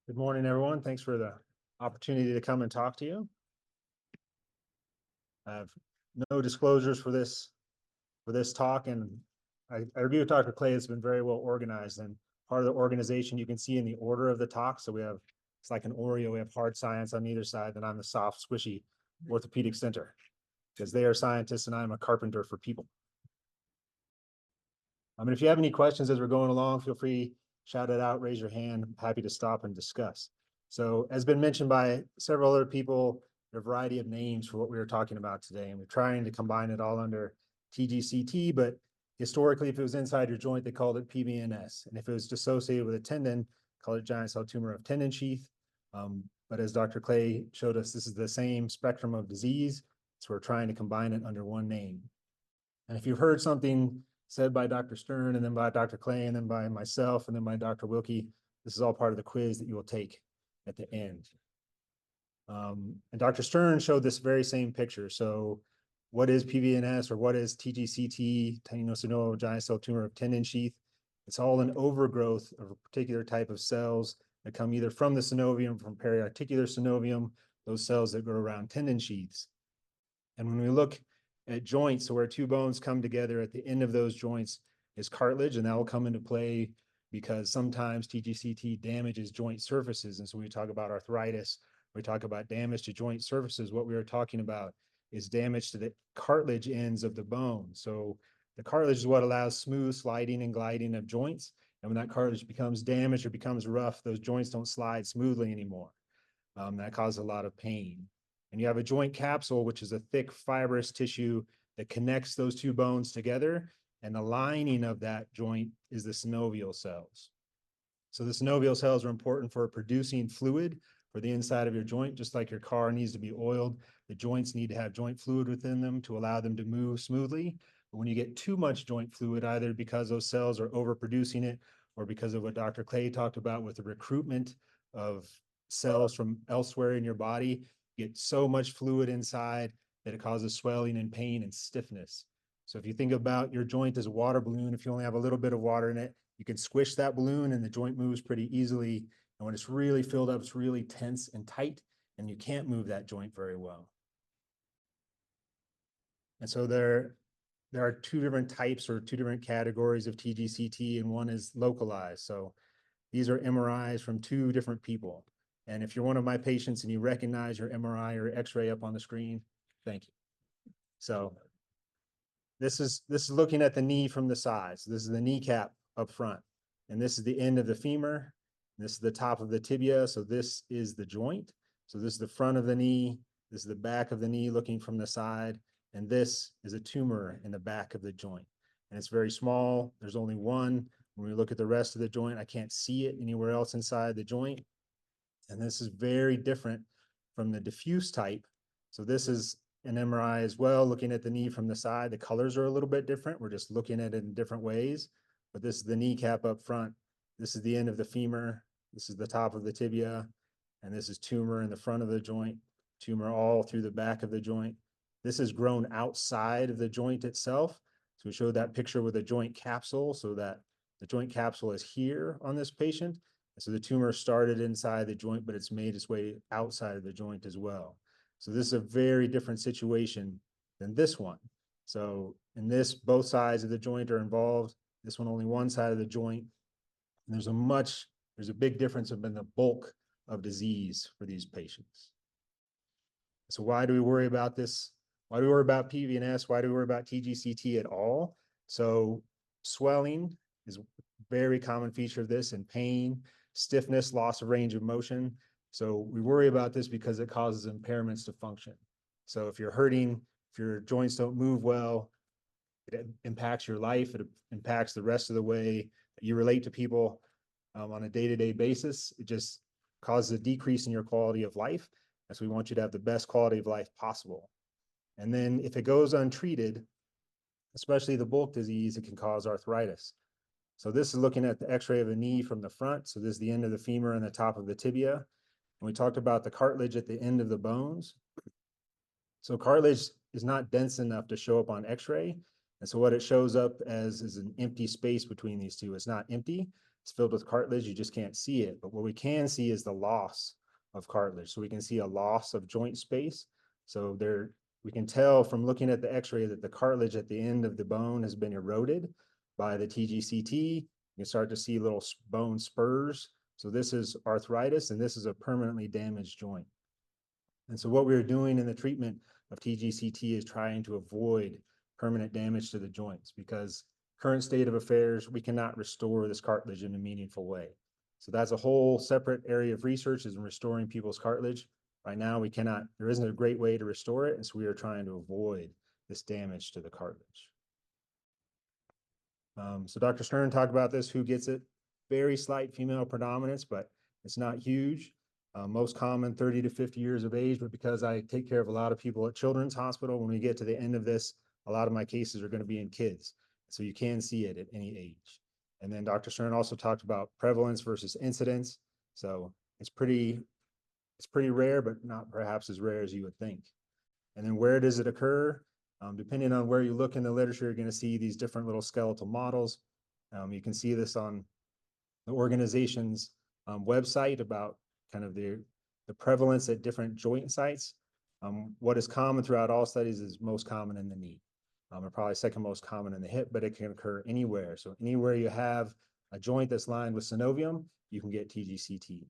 Good morning, everyone. Thanks for the opportunity to come and talk to you. I have no disclosures for this talk, and I agree with Dr. Clay. It's been very well organized, and part of the organization you can see in the order of the talk. So it's like an Oreo. We have hard science on either side, and I'm the soft, squishy orthopedic center because they are scientists and I'm a carpenter for people. If you have any questions as we're going along, feel free, shout it out, raise your hand. I'm happy to stop and discuss. So as been mentioned by several other people, there are a variety of names for what we were talking about today, and we're trying to combine it all under TGCT, but historically, if it was inside your joint, they called it PBNS. And if it was dissociated with a tendon, called it giant cell tumor of tendon sheath. But as Dr. Clay showed us, this is the same spectrum of disease. So we're trying to combine it under one name. And if you've heard something said by Dr. Stern and then by Dr. Clay and then by myself and then by Dr. Wilkie, this is all part of the quiz that you will take at the end. And Dr. Stern showed this very same picture. So what is PVNS or what is TGCT, Tenosynovial giant cell tumor of tendon sheath? It's all an overgrowth of a particular type of cells that come either from the synovium, from periarticular synovium, those cells that grow around tendon sheaths. And when we look at joints, so where two bones come together at the end of those joints is cartilage, and that will come into play because sometimes TGCT damages joint surfaces. And so when we talk about arthritis, we talk about damage to joint surfaces, what we are talking about is damage to the cartilage ends of the bone. So the cartilage is what allows smooth sliding and gliding of joints. And when that cartilage becomes damaged or becomes rough, those joints don't slide smoothly anymore. That causes a lot of pain. And you have a joint capsule, which is a thick fibrous tissue that connects those two bones together. And the lining of that joint is the synovial cells. So the synovial cells are important for producing fluid for the inside of your joint. Just like your car needs to be oiled, the joints need to have joint fluid within them to allow them to move smoothly. But when you get too much joint fluid, either because those cells are overproducing it or because of what Dr. Clay talked about with the recruitment of cells from elsewhere in your body, you get so much fluid inside that it causes swelling and pain and stiffness. So if you think about your joint as a water balloon, if you only have a little bit of water in it, you can squish that balloon and the joint moves pretty easily. And when it's really filled up, it's really tense and tight, and you can't move that joint very well. And so there are two different types or two different categories of TGCT, and one is localized. So these are MRIs from two different people. And if you're one of my patients and you recognize your MRI or X-ray up on the screen, thank you. So this is looking at the knee from the side. So this is the kneecap up front, and this is the end of the femur. This is the top of the tibia. So this is the joint. So this is the front of the knee. This is the back of the knee looking from the side. And this is a tumor in the back of the joint. And it's very small. There's only one. When we look at the rest of the joint, I can't see it anywhere else inside the joint. And this is very different from the diffuse type. So this is an MRI as well, looking at the knee from the side. The colors are a little bit different. We're just looking at it in different ways. But this is the kneecap up front. This is the end of the femur. This is the top of the tibia. And this is tumor in the front of the joint, tumor all through the back of the joint. This is grown outside of the joint itself. So we showed that picture with a joint capsule, so that the joint capsule is here on this patient. And so the tumor started inside the joint, but it's made its way outside of the joint as well. So this is a very different situation than this one. So in this, both sides of the joint are involved. This one, only one side of the joint. And there's a big difference in the bulk of disease for these patients. So why do we worry about this? Why do we worry about PVNS? Why do we worry about TGCT at all? So swelling is a very common feature of this, and pain, stiffness, loss of range of motion. So we worry about this because it causes impairments to function. So if you're hurting, if your joints don't move well, it impacts your life. It impacts the rest of the way that you relate to people on a day-to-day basis. It just causes a decrease in your quality of life. So we want you to have the best quality of life possible. And then if it goes untreated, especially the bulk disease, it can cause arthritis. So this is looking at the X-ray of the knee from the front. So this is the end of the femur and the top of the tibia. And we talked about the cartilage at the end of the bones. So cartilage is not dense enough to show up on X-ray. And so what it shows up as is an empty space between these two. It's not empty. it's filled with cartilage, you just can't see it. But what we can see is the loss of cartilage. So we can see a loss of joint space. So there, we can tell from looking at the x-ray that the cartilage at the end of the bone has been eroded by the TGCT. You can start to see little bone spurs. So this is arthritis, and this is a permanently damaged joint. And so what we're doing in the treatment of TGCT is trying to avoid permanent damage to the joints, because current state of affairs, we cannot restore this cartilage in a meaningful way. So that's a whole separate area of research, is in restoring people's cartilage. Right now, we cannot, there isn't a great way to restore it, and so we are trying to avoid this damage to the cartilage. So Dr. Stern talked about this, who gets it. Very slight female predominance, but it's not huge. Most common 30 to 50 years of age, but because I take care of a lot of people at Children's Hospital, when we get to the end of this, a lot of my cases are going to be in kids. So you can see it at any age. And then Dr. Stern also talked about prevalence versus incidence. So it's pretty rare, but not perhaps as rare as you would think. And then where does it occur? Depending on where you look in the literature, you're going to see these different little skeletal models. You can see this on the organization's website about kind of the prevalence at different joint sites. What is common throughout all studies is most common in the knee. And probably second most common in the hip, but it can occur anywhere. So anywhere you have a joint that's lined with synovium, you can get TGCT.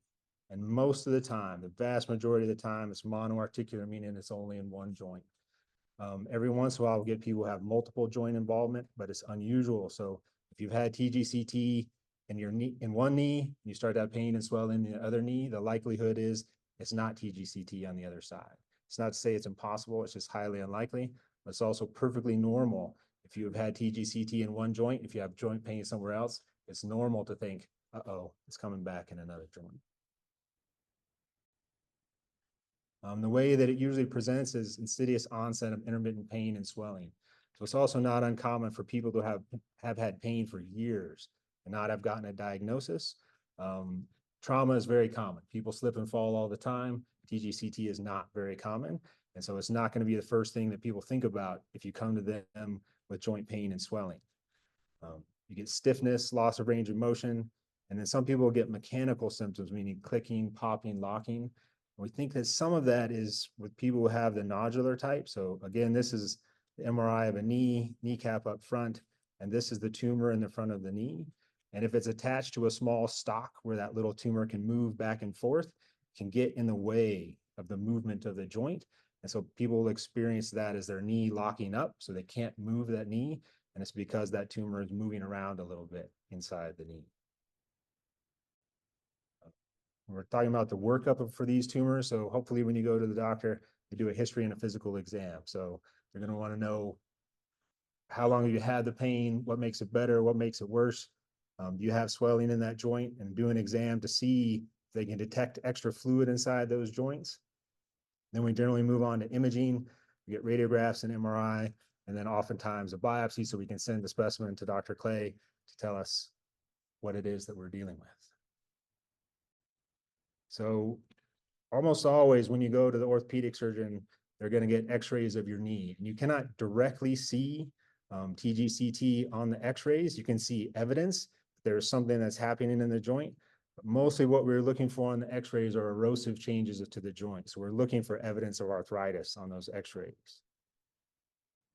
And most of the time, the vast majority of the time, it's monoarticular, meaning it's only in one joint. Every once in a while, we'll get people who have multiple joint involvement, but it's unusual. So if you've had TGCT in your knee, in one knee, you start to have pain and swelling in the other knee, the likelihood is it's not TGCT on the other side. It's not to say it's impossible, it's just highly unlikely. But it's also perfectly normal. If you have had TGCT in one joint, if you have joint pain somewhere else, it's normal to think, uh-oh, it's coming back in another joint. The way that it usually presents is insidious onset of intermittent pain and swelling. So it's also not uncommon for people to have had pain for years and not have gotten a diagnosis. Trauma is very common. People slip and fall all the time. TGCT is not very common. And so it's not going to be the first thing that people think about if you come to them with joint pain and swelling. You get stiffness, loss of range of motion, and then some people get mechanical symptoms, meaning clicking, popping, locking. And we think that some of that is with people who have the nodular type. So again, this is the MRI of a knee, kneecap up front, and this is the tumor in the front of the knee. And if it's attached to a small stalk where that little tumor can move back and forth, it can get in the way of the movement of the joint. And so people will experience that as their knee locking up, so they can't move that knee. And it's because that tumor is moving around a little bit inside the knee. We're talking about the workup for these tumors. So hopefully when you go to the doctor, you do a history and a physical exam. So they're going to want to know how long have you had the pain, what makes it better, what makes it worse. Do you have swelling in that joint, and do an exam to see if they can detect extra fluid inside those joints. Then we generally move on to imaging. We get radiographs and MRI, and then oftentimes a biopsy, so we can send the specimen to Dr. Clay to tell us what it is that we're dealing with. So almost always when you go to the orthopedic surgeon, they're going to get x-rays of your knee. And you cannot directly see TGCT on the x-rays. You can see evidence that there's something that's happening in the joint. But mostly what we're looking for on the x-rays are erosive changes to the joint. So we're looking for evidence of arthritis on those x-rays.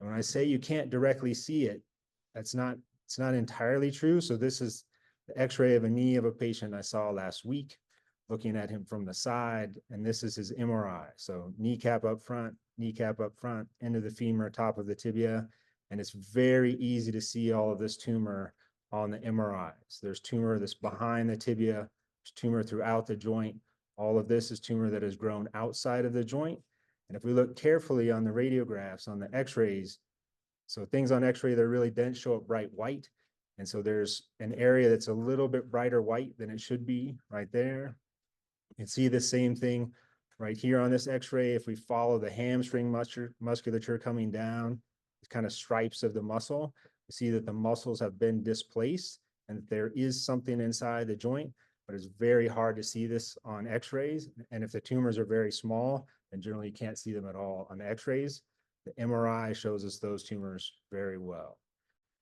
And when I say you can't directly see it, it's not entirely true. So this is the x-ray of a knee of a patient I saw last week, looking at him from the side, and this is his MRI. So kneecap up front, end of the femur, top of the tibia, and it's very easy to see all of this tumor on the MRIs. There's tumor that's behind the tibia, there's tumor throughout the joint. All of this is tumor that has grown outside of the joint. And if we look carefully on the radiographs, on the x-rays, so things on x-ray that are really dense show up bright white. And so there's an area that's a little bit brighter white than it should be right there. You can see the same thing right here on this x-ray. If we follow the hamstring musculature coming down, it's kind of stripes of the muscle, you see that the muscles have been displaced and that there is something inside the joint, but it's very hard to see this on x-rays. And if the tumors are very small, then generally you can't see them at all on the x-rays. The MRI shows us those tumors very well.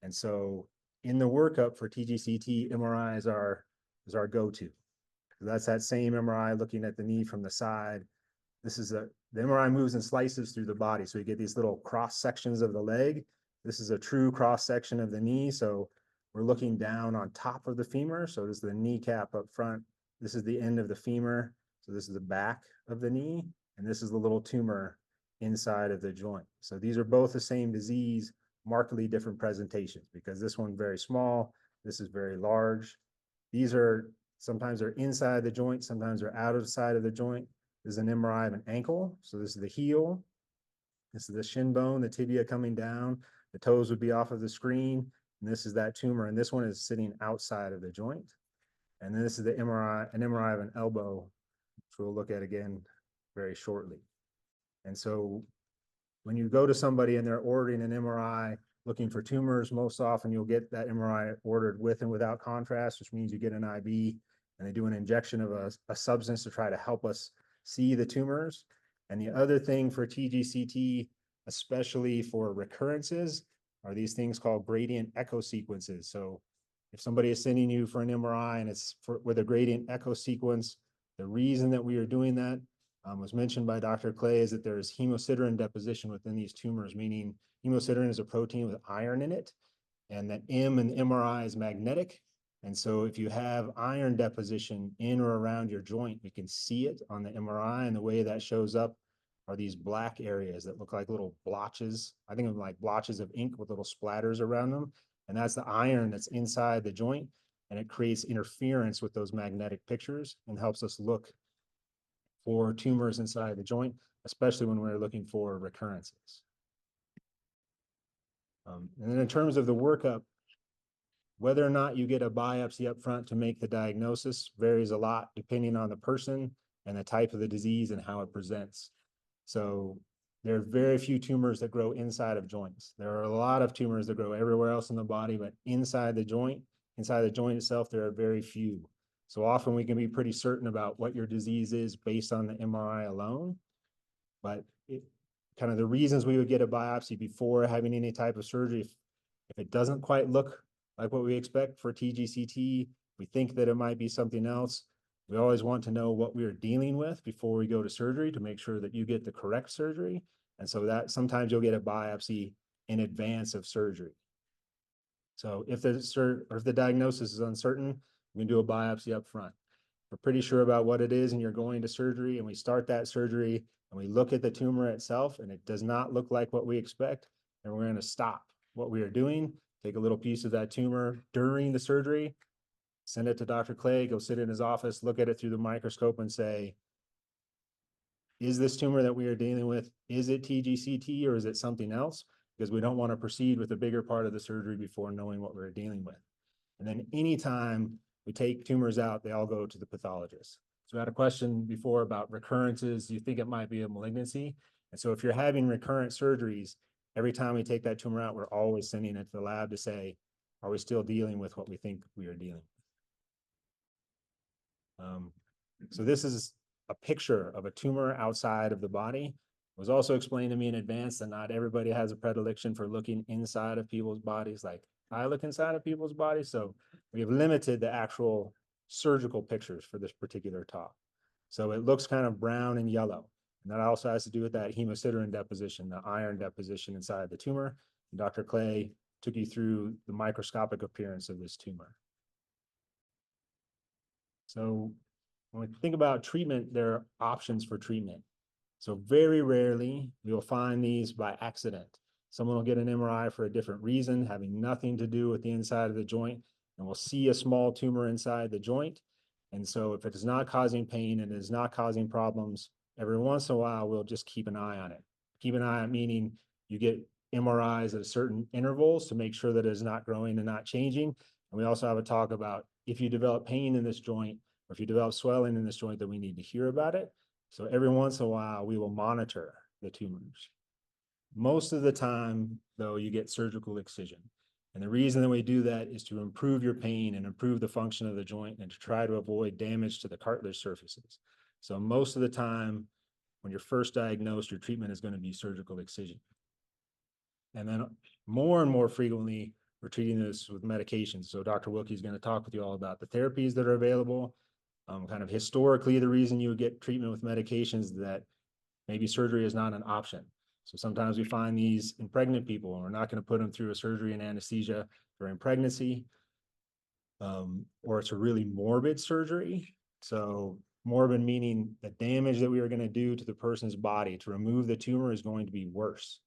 And so in the workup for TGCT, MRIs are is our go-to. That's that same MRI looking at the knee from the side. This is the MRI moves and slices through the body. So you get these little cross sections of the leg. This is a true cross section of the knee. So we're looking down on top of the femur. So this is the kneecap up front. This is the end of the femur. So this is the back of the knee. And this is the little tumor inside of the joint. So these are both the same disease, markedly different presentations, because this one's very small. This is very large. These are sometimes they're inside the joint, sometimes they're out of the side of the joint. This is an MRI of an ankle. So this is the heel. This is the shin bone, the tibia coming down. The toes would be off of the screen. And this is that tumor. And this one is sitting outside of the joint. And then this is the MRI, an MRI of an elbow, which we'll look at again very shortly. And so when you go to somebody and they're ordering an MRI looking for tumors, most often you'll get that MRI ordered with and without contrast, which means you get an IV and they do an injection of a substance to try to help us see the tumors. And the other thing for TGCT, especially for recurrences, are these things called gradient echo sequences. So if somebody is sending you for an MRI and it's with a gradient echo sequence, the reason that we are doing that was mentioned by Dr. Clay is that there is hemosiderin deposition within these tumors, meaning hemosiderin is a protein with iron in it, and that M in the MRI is magnetic. And so if you have iron deposition in or around your joint, we can see it on the MRI, and the way that shows up are these black areas that look like little blotches. I think of them like blotches of ink with little splatters around them. And that's the iron that's inside the joint, and it creates interference with those magnetic pictures and helps us look for tumors inside the joint, especially when we're looking for recurrences. And then in terms of the workup, whether or not you get a biopsy up front to make the diagnosis varies a lot depending on the person and the type of the disease and how it presents. So there are very few tumors that grow inside of joints. There are a lot of tumors that grow everywhere else in the body, but inside the joint itself, there are very few. So often we can be pretty certain about what your disease is based on the MRI alone. But kind of the reasons we would get a biopsy before having any type of surgery, if it doesn't quite look like what we expect for TGCT, we think that it might be something else. We always want to know what we are dealing with before we go to surgery to make sure that you get the correct surgery. And so that sometimes you'll get a biopsy in advance of surgery. So if the diagnosis is uncertain, we can do a biopsy up front. If we're pretty sure about what it is and you're going to surgery and we start that surgery and we look at the tumor itself and it does not look like what we expect, and we're going to stop what we are doing, take a little piece of that tumor during the surgery, send it to Dr. Clay, go sit in his office, look at it through the microscope and say, is this tumor that we are dealing with, is it TGCT or is it something else? Because we don't want to proceed with the bigger part of the surgery before knowing what we're dealing with. And then anytime we take tumors out, they all go to the pathologist. So I had a question before about recurrences. Do you think it might be a malignancy? And so if you're having recurrent surgeries, every time we take that tumor out, we're always sending it to the lab to say, are we still dealing with what we think we are dealing with? So this is a picture of a tumor outside of the body. It was also explained to me in advance that not everybody has a predilection for looking inside of people's bodies like I look inside of people's bodies. So we have limited the actual surgical pictures for this particular talk. So it looks kind of brown and yellow. And that also has to do with that hemosiderin deposition, the iron deposition inside the tumor. And Dr. Clay took you through the microscopic appearance of this tumor. So when we think about treatment, there are options for treatment. So very rarely you'll find these by accident. Someone will get an MRI for a different reason, having nothing to do with the inside of the joint, and we'll see a small tumor inside the joint. And so if it is not causing pain and it is not causing problems, every once in a while, we'll just keep an eye on it. Keep an eye on meaning you get MRIs at certain intervals to make sure that it is not growing and not changing. And we also have a talk about if you develop pain in this joint, or if you develop swelling in this joint, then we need to hear about it. So every once in a while, we will monitor the tumors. Most of the time, though, you get surgical excision. And the reason that we do that is to improve your pain and improve the function of the joint and to try to avoid damage to the cartilage surfaces. So most of the time, when you're first diagnosed, your treatment is going to be surgical excision. And then more and more frequently, we're treating this with medications. So Dr. Wilkie is going to talk with you all about the therapies that are available. Kind of historically, the reason you would get treatment with medications is that maybe surgery is not an option. So sometimes we find these in pregnant people, and we're not going to put them through a surgery and anesthesia during pregnancy, or it's a really morbid surgery. So morbid meaning the damage that we are going to do to the person's body to remove the tumor is going to be worse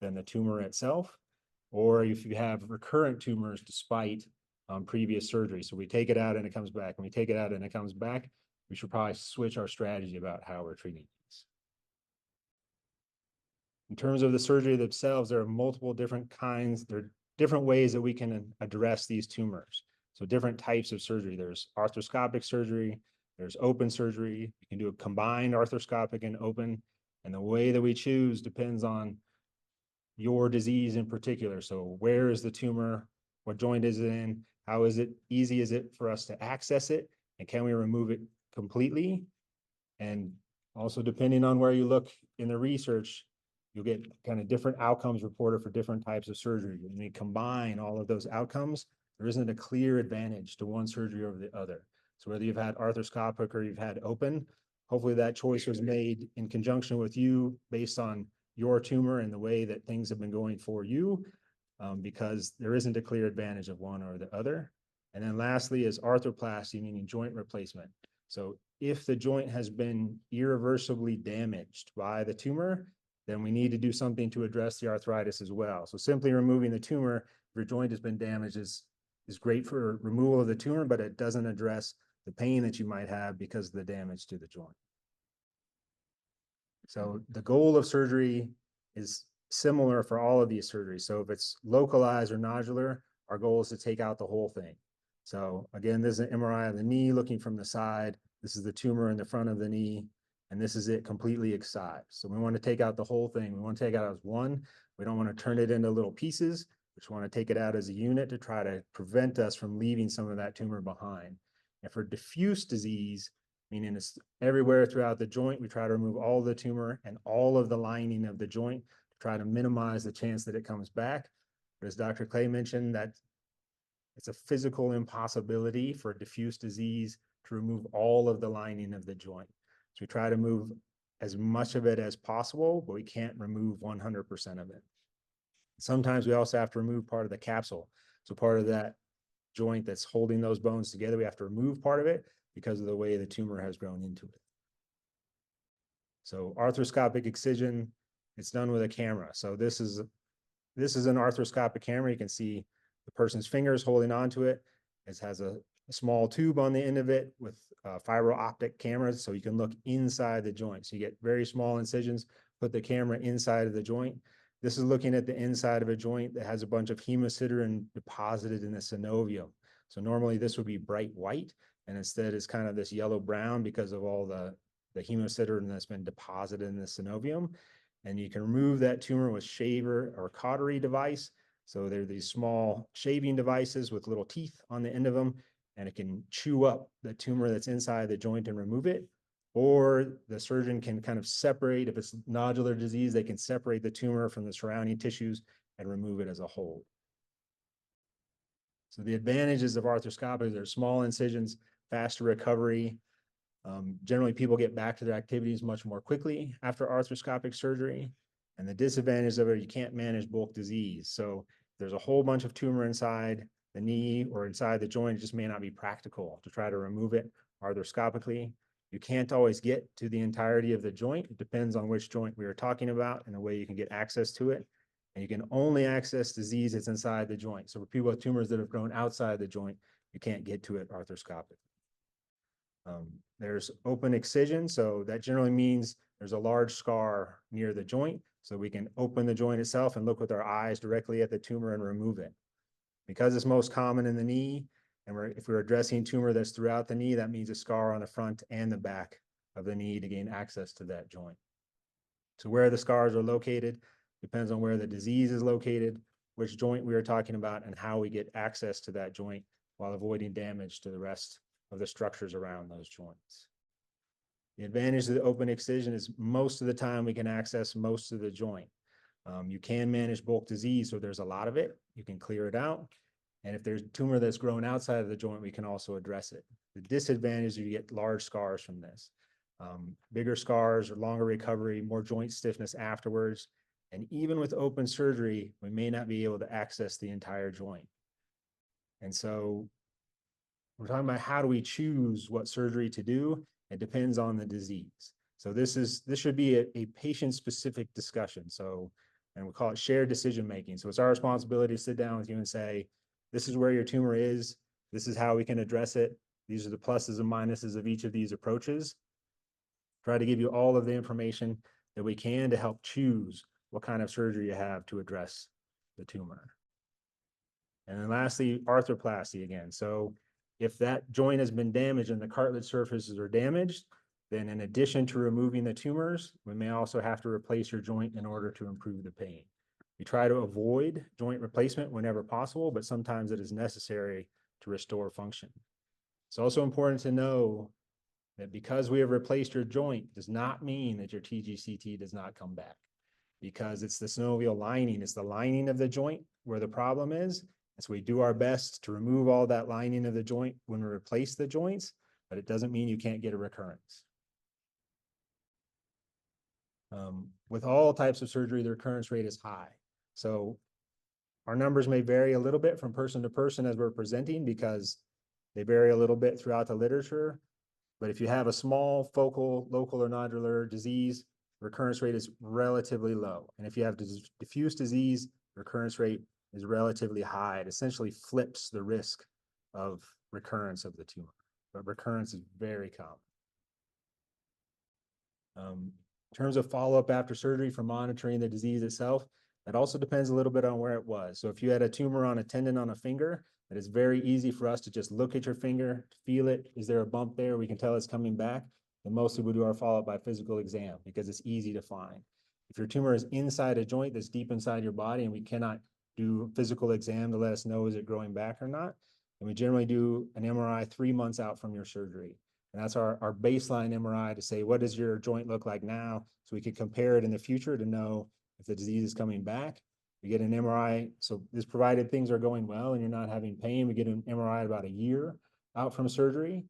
than the tumor itself. Or if you have recurrent tumors despite previous surgery. So we take it out and it comes back, and we take it out and it comes back, we should probably switch our strategy about how we're treating these. In terms of the surgery themselves, there are multiple different kinds. There are different ways that we can address these tumors. So different types of surgery. There's arthroscopic surgery, there's open surgery. You can do a combined arthroscopic and open. And the way that we choose depends on your disease in particular. So where is the tumor? What joint is it in? How easy is it for us to access it? And can we remove it completely? And also depending on where you look in the research, you'll get kind of different outcomes reported for different types of surgery. When we combine all of those outcomes, there isn't a clear advantage to one surgery over the other. So whether you've had arthroscopic or you've had open, hopefully that choice was made in conjunction with you based on your tumor and the way that things have been going for you, because there isn't a clear advantage of one or the other. And then lastly is arthroplasty, meaning joint replacement. So if the joint has been irreversibly damaged by the tumor, then we need to do something to address the arthritis as well. So simply removing the tumor, if your joint has been damaged, is great for removal of the tumor, but it doesn't address the pain that you might have because of the damage to the joint. So the goal of surgery is similar for all of these surgeries. So if it's localized or nodular, our goal is to take out the whole thing. So again, this is an MRI of the knee looking from the side. This is the tumor in the front of the knee, and this is it completely excised. So we want to take out the whole thing. We want to take it out as one. We don't want to turn it into little pieces. We just want to take it out as a unit to try to prevent us from leaving some of that tumor behind. And for diffuse disease, meaning it's everywhere throughout the joint, we try to remove all the tumor and all of the lining of the joint to try to minimize the chance that it comes back. But as Dr. Clay mentioned, that it's a physical impossibility for diffuse disease to remove all of the lining of the joint. So we try to move as much of it as possible, but we can't remove 100% of it. Sometimes we also have to remove part of the capsule. So part of that joint that's holding those bones together, we have to remove part of it because of the way the tumor has grown into it. So arthroscopic excision, it's done with a camera. So this is an arthroscopic camera. You can see the person's fingers holding onto it. It has a small tube on the end of it with fiber optic cameras, so you can look inside the joint. So you get very small incisions, put the camera inside of the joint. This is looking at the inside of a joint that has a bunch of hemosiderin deposited in the synovium. So normally this would be bright white, and instead it's kind of this yellow brown because of all the hemosiderin that's been deposited in the synovium. And you can remove that tumor with shaver or cautery device. So they're these small shaving devices with little teeth on the end of them, and it can chew up the tumor that's inside the joint and remove it. Or the surgeon can kind of separate, if it's nodular disease, they can separate the tumor from the surrounding tissues and remove it as a whole. So the advantages of arthroscopic, they're small incisions, faster recovery. Generally, people get back to their activities much more quickly after arthroscopic surgery. And the disadvantage of it, you can't manage bulk disease. So there's a whole bunch of tumor inside the knee or inside the joint, it just may not be practical to try to remove it arthroscopically. You can't always get to the entirety of the joint. It depends on which joint we are talking about and the way you can get access to it. And you can only access disease that's inside the joint. So for people with tumors that have grown outside the joint, you can't get to it arthroscopically. There's open excision. So that generally means there's a large scar near the joint. So we can open the joint itself and look with our eyes directly at the tumor and remove it. Because it's most common in the knee, and if we're addressing tumor that's throughout the knee, that means a scar on the front and the back of the knee to gain access to that joint. So where the scars are located depends on where the disease is located, which joint we are talking about, and how we get access to that joint while avoiding damage to the rest of the structures around those joints. The advantage of the open excision is most of the time we can access most of the joint. You can manage bulk disease, so there's a lot of it. You can clear it out. And if there's a tumor that's grown outside of the joint, we can also address it. The disadvantage is you get large scars from this. Bigger scars or longer recovery, more joint stiffness afterwards. And even with open surgery, we may not be able to access the entire joint. And so we're talking about how do we choose what surgery to do? It depends on the disease. So this should be a patient-specific discussion. So, and we call it shared decision-making. So it's our responsibility to sit down with you and say, this is where your tumor is. This is how we can address it. These are the pluses and minuses of each of these approaches. Try to give you all of the information that we can to help choose what kind of surgery you have to address the tumor. And then lastly, arthroplasty again. So if that joint has been damaged and the cartilage surfaces are damaged, then in addition to removing the tumors, we may also have to replace your joint in order to improve the pain. We try to avoid joint replacement whenever possible, but sometimes it is necessary to restore function. It's also important to know that because we have replaced your joint does not mean that your TGCT does not come back, because it's the synovial lining. It's the lining of the joint where the problem is. And so we do our best to remove all that lining of the joint when we replace the joints, but it doesn't mean you can't get a recurrence. With all types of surgery, the recurrence rate is high. So our numbers may vary a little bit from person to person as we're presenting because they vary a little bit throughout the literature. But if you have a small focal, local, or nodular disease, recurrence rate is relatively low. And if you have diffuse disease, recurrence rate is relatively high. It essentially flips the risk of recurrence of the tumor, but recurrence is very common. In terms of follow-up after surgery for monitoring the disease itself, that also depends a little bit on where it was. So if you had a tumor on a tendon on a finger, it is very easy for us to just look at your finger, feel it. Is there a bump there? We can tell it's coming back. And mostly we do our follow-up by physical exam because it's easy to find. If your tumor is inside a joint that's deep inside your body and we cannot do physical exam to let us know is it growing back or not, then we generally do an MRI 3 months out from your surgery. And that's our baseline MRI to say, what does your joint look like now? So we could compare it in the future to know if the disease is coming back. We get an MRI. So this provided things are going well and you're not having pain, we get an MRI about a year out from surgery.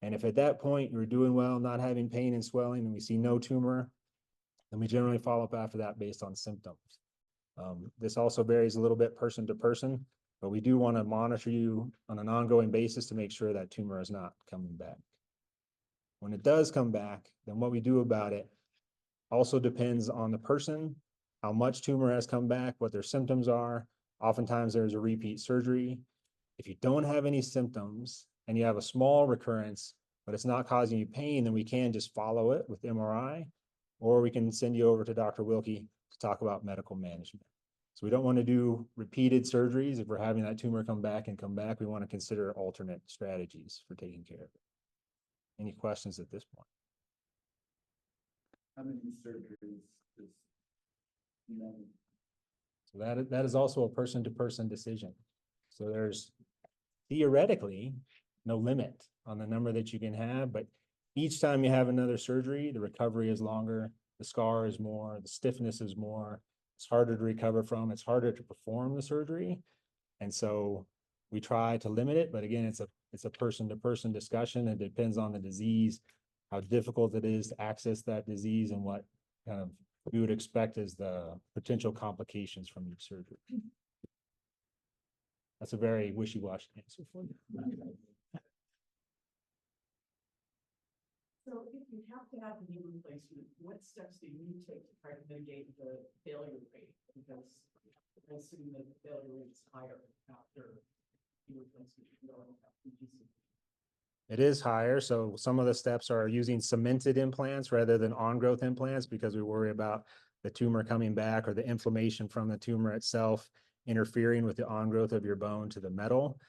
And if at that point you're doing well, not having pain and swelling, and we see no tumor, then we generally follow up after that based on symptoms. This also varies a little bit person to person, but we do want to monitor you on an ongoing basis to make sure that tumor is not coming back. When it does come back, then what we do about it also depends on the person, how much tumor has come back, what their symptoms are. Oftentimes there's a repeat surgery. If you don't have any symptoms and you have a small recurrence, but it's not causing you pain, then we can just follow it with MRI, or we can send you over to Dr. Wilkie to talk about medical management. So we don't want to do repeated surgeries. If we're having that tumor come back, we want to consider alternate strategies for taking care of it. Any questions at this point? How many surgeries is, you know? So that is also a person-to-person decision. So there's theoretically no limit on the number that you can have, but each time you have another surgery, the recovery is longer, the scar is more, the stiffness is more, it's harder to recover from, it's harder to perform the surgery. And so we try to limit it, but again, it's a person-to-person discussion. It depends on the disease, how difficult it is to access that disease, and what kind of we would expect as the potential complications from each surgery. That's a very wishy-washy answer for you. So if you have to have a knee replacement, what steps do you take to try to mitigate the failure rate? Because I assume that the failure rate is higher after knee replacement. It is higher. So some of the steps are using cemented implants rather than on-growth implants because we worry about the tumor coming back or the inflammation from the tumor itself interfering with the on-growth of your bone to the metal.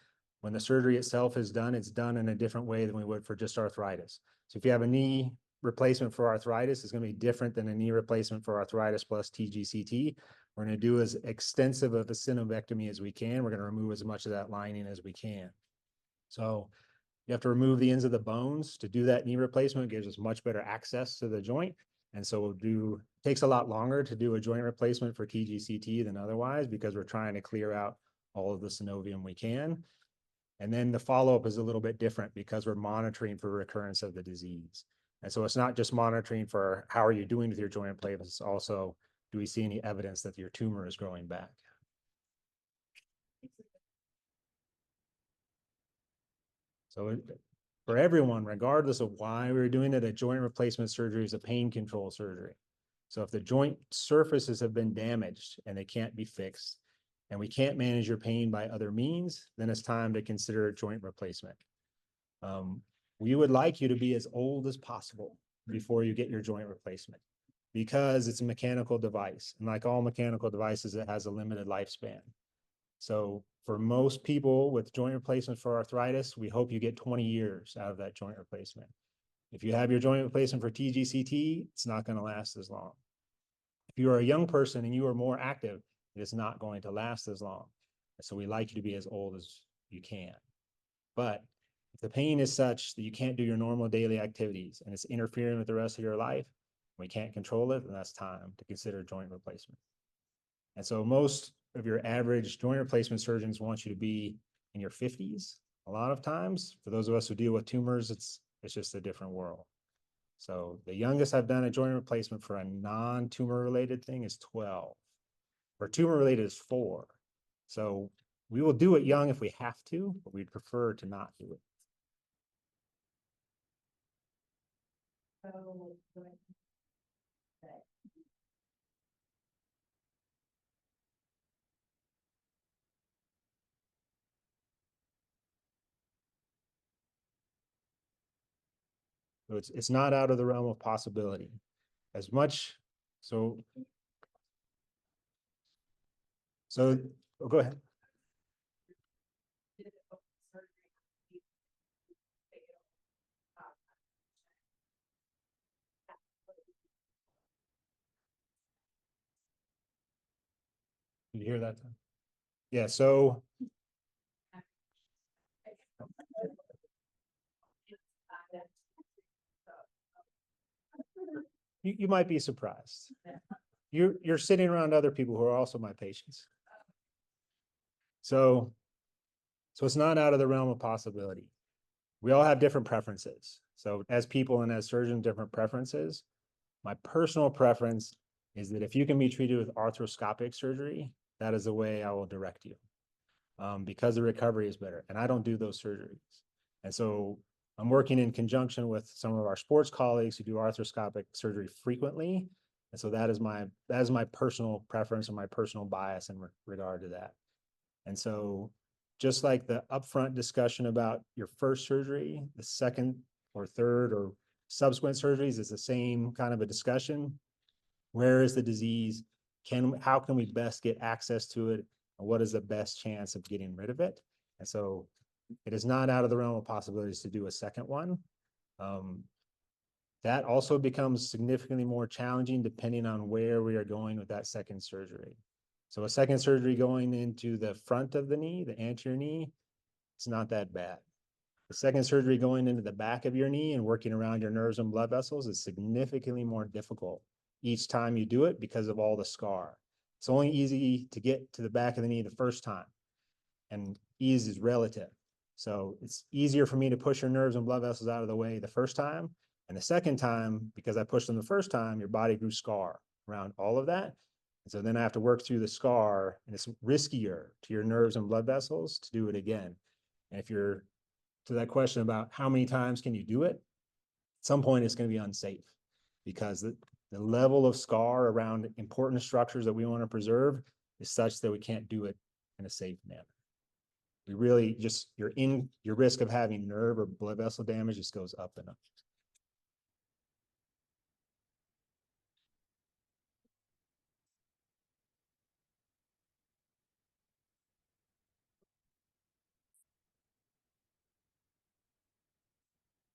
When the surgery itself is done, it's done in a different way than we would for just arthritis. So if you have a knee replacement for arthritis, it's going to be different than a knee replacement for arthritis plus TGCT. We're going to do as extensive of a synovectomy as we can. We're going to remove as much of that lining as we can. So you have to remove the ends of the bones. To do that knee replacement, it gives us much better access to the joint. And so takes a lot longer to do a joint replacement for TGCT than otherwise because we're trying to clear out all of the synovium we can. And then the follow-up is a little bit different because we're monitoring for recurrence of the disease. And so it's not just monitoring for how are you doing with your joint replacement, it's also, do we see any evidence that your tumor is growing back? So for everyone, regardless of why we're doing it, a joint replacement surgery is a pain control surgery. So if the joint surfaces have been damaged and they can't be fixed, and we can't manage your pain by other means, then it's time to consider a joint replacement. We would like you to be as old as possible before you get your joint replacement, because it's a mechanical device. And like all mechanical devices, it has a limited lifespan. So for most people with joint replacement for arthritis, we hope you get 20 years out of that joint replacement. If you have your joint replacement for TGCT, it's not going to last as long. If you are a young person and you are more active, it is not going to last as long. So we like you to be as old as you can. But if the pain is such that you can't do your normal daily activities and it's interfering with the rest of your life, we can't control it, then that's time to consider joint replacement. And so most of your average joint replacement surgeons want you to be in your 50s. A lot of times, for those of us who deal with tumors, it's just a different world. So the youngest I've done a joint replacement for a non-tumor related thing is 12. For tumor related is 4. So we will do it young if we have to, but we'd prefer to not do it. So, So it's not out of the realm of possibility. As much, so oh, go ahead. Did you hear that? Yeah, so you might be surprised. You're sitting around other people who are also my patients. So it's not out of the realm of possibility. We all have different preferences. So as people and as surgeons, different preferences. My personal preference is that if you can be treated with arthroscopic surgery, that is the way I will direct you, because the recovery is better. And I don't do those surgeries. And so I'm working in conjunction with some of our sports colleagues who do arthroscopic surgery frequently. And so that is my personal preference and my personal bias in regard to that. And so just like the upfront discussion about your first surgery, the second or third or subsequent surgeries is the same kind of a discussion. Where is the disease? How can we best get access to it? And what is the best chance of getting rid of it? And so it is not out of the realm of possibilities to do a second one. That also becomes significantly more challenging depending on where we are going with that second surgery. So a second surgery going into the front of the knee, the anterior knee, it's not that bad. The second surgery going into the back of your knee and working around your nerves and blood vessels is significantly more difficult each time you do it because of all the scar. It's only easy to get to the back of the knee the first time, and ease is relative. So it's easier for me to push your nerves and blood vessels out of the way the first time. And the second time, because I pushed them the first time, your body grew scar around all of that. And so then I have to work through the scar, and it's riskier to your nerves and blood vessels to do it again. And if you're to that question about how many times can you do it, at some point it's going to be unsafe, because the level of scar around important structures that we want to preserve is such that we can't do it in a safe manner. We really just, your risk of having nerve or blood vessel damage just goes up and up.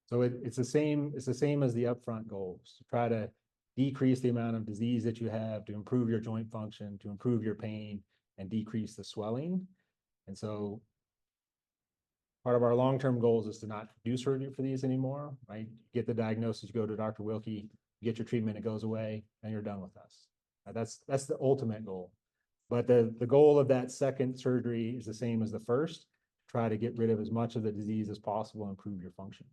So it's the same as the upfront goals, to try to decrease the amount of disease that you have, to improve your joint function, to improve your pain, and decrease the swelling. And so part of our long-term goals is to not do surgery for these anymore, right? Get the diagnosis, you go to Dr. Wilkie, get your treatment, it goes away, and you're done with us. That's the ultimate goal. But the goal of that second surgery is the same as the first. Try to get rid of as much of the disease as possible and improve your function.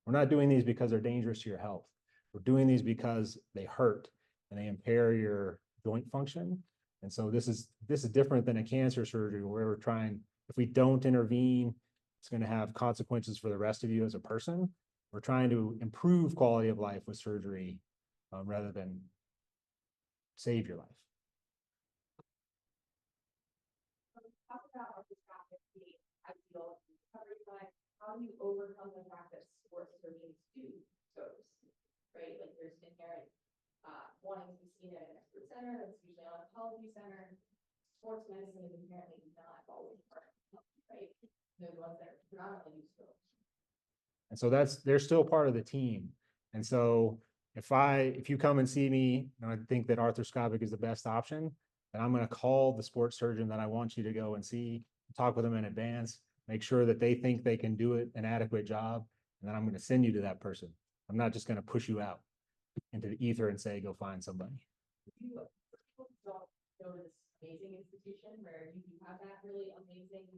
We're not doing these because they're dangerous to your health. We're doing these because they hurt and they impair your joint function. And so this is different than a cancer surgery where we're trying, if we don't intervene, it's going to have consequences for the rest of you as a person. We're trying to improve quality of life with surgery rather than save your life. Talk about arthroscopic being ideal recovery, but how do you overcome the fact that sports surgeons do those, right? Like there's inherent wanting to be seen at an expert center, that's usually an oncology center. Sports medicine is inherently not always part of it, right? They're the ones that are predominantly used to. And so they're still part of the team. And so if you come and see me and I think that arthroscopic is the best option, then I'm going to call the sports surgeon that I want you to go and see, talk with them in advance, make sure that they think they can do an adequate job, and then I'm going to send you to that person. I'm not just going to push you out into the ether and say, go find somebody. You don't go to this amazing institution where you do have that really amazing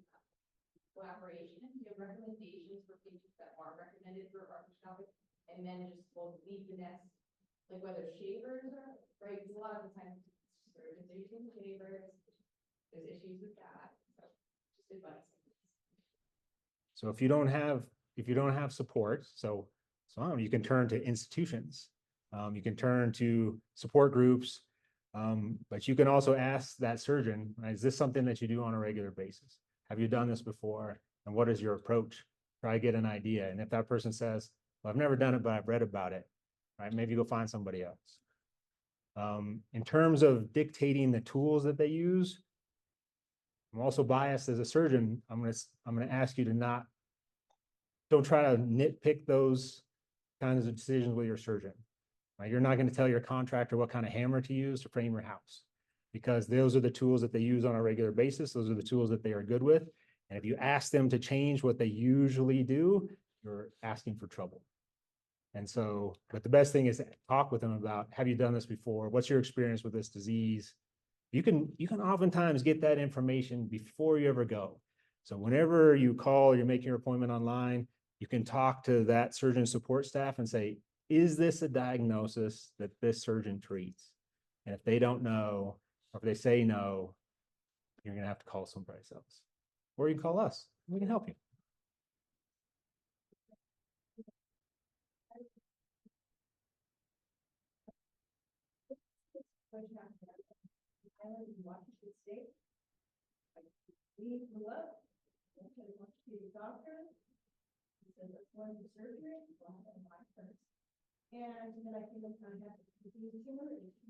collaboration. Do you have recommendations for patients that are recommended for arthroscopic and then just will leave the nest, like whether shavers are, right? Because a lot of the time surgeons are using shavers, there's issues with that. So just advice. So if you don't have support, so you can turn to institutions, you can turn to support groups, but you can also ask that surgeon, right, is this something that you do on a regular basis? Have you done this before? And what is your approach? Try to get an idea. And if that person says, well, I've never done it, but I've read about it, right? Maybe go find somebody else. In terms of dictating the tools that they use, I'm also biased as a surgeon. I'm going to ask you to don't try to nitpick those kinds of decisions with your surgeon. Right? You're not going to tell your contractor what kind of hammer to use to frame your house, because those are the tools that they use on a regular basis. Those are the tools that they are good with. And if you ask them to change what they usually do, you're asking for trouble. And so, but the best thing is to talk with them about, have you done this before? What's your experience with this disease? You can oftentimes get that information before you ever go. So whenever you call, you're making your appointment online, you can talk to that surgeon support staff and say, is this a diagnosis that this surgeon treats? And if they don't know, or if they say no, you're going to have to call somebody else. Or you can call us. We can help you. Island in Washington State. We grew up, I want to be a doctor. He said, let's go into surgery. Well, I had my first. And then I came in contact with the tumor and and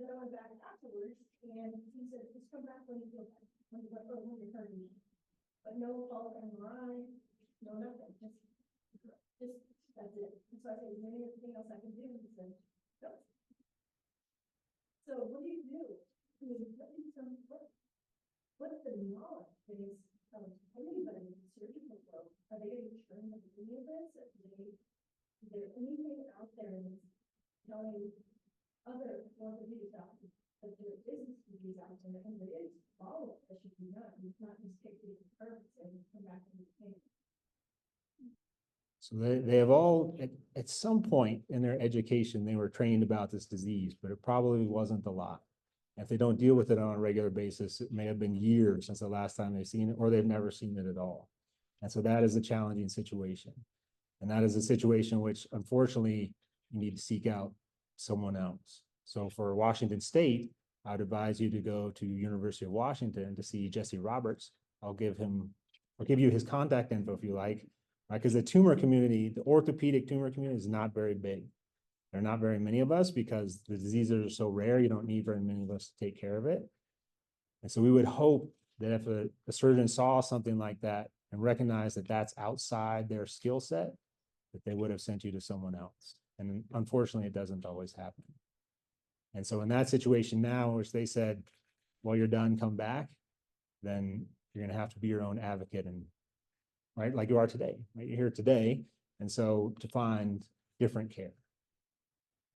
then I went back afterwards and he said, just come back when you feel better. When you're hurting. But no follow MRI, no nothing. Just that's it. And so I said, is there anything else I can do? He said, no. So what do you do? I mean, what's the knowledge that is anybody in the surgical world? Are they going to be trained on any of this? Is there anything out there that's telling other orthopedic doctors that there is disease out there and there is follow-up that should be done? It's not just take the purpose and come back to the pain. So they have all, at some point in their education, they were trained about this disease, but it probably wasn't a lot. If they don't deal with it on a regular basis, it may have been years since the last time they've seen it, or they've never seen it at all. And so that is a challenging situation. And that is a situation which, unfortunately, you need to seek out someone else. So for Washington State, I'd advise you to go to University of Washington to see Jesse Roberts. I'll give you his contact info if you like. Because the tumor community, the orthopedic tumor community is not very big. There are not very many of us because the diseases are so rare, you don't need very many of us to take care of it. And so we would hope that if a surgeon saw something like that and recognized that that's outside their skill set, that they would have sent you to someone else. And unfortunately, it doesn't always happen. And so in that situation now, which they said, well, you're done, come back, then you're going to have to be your own advocate and right? Like you are today, right? You're here today. And so to find different care.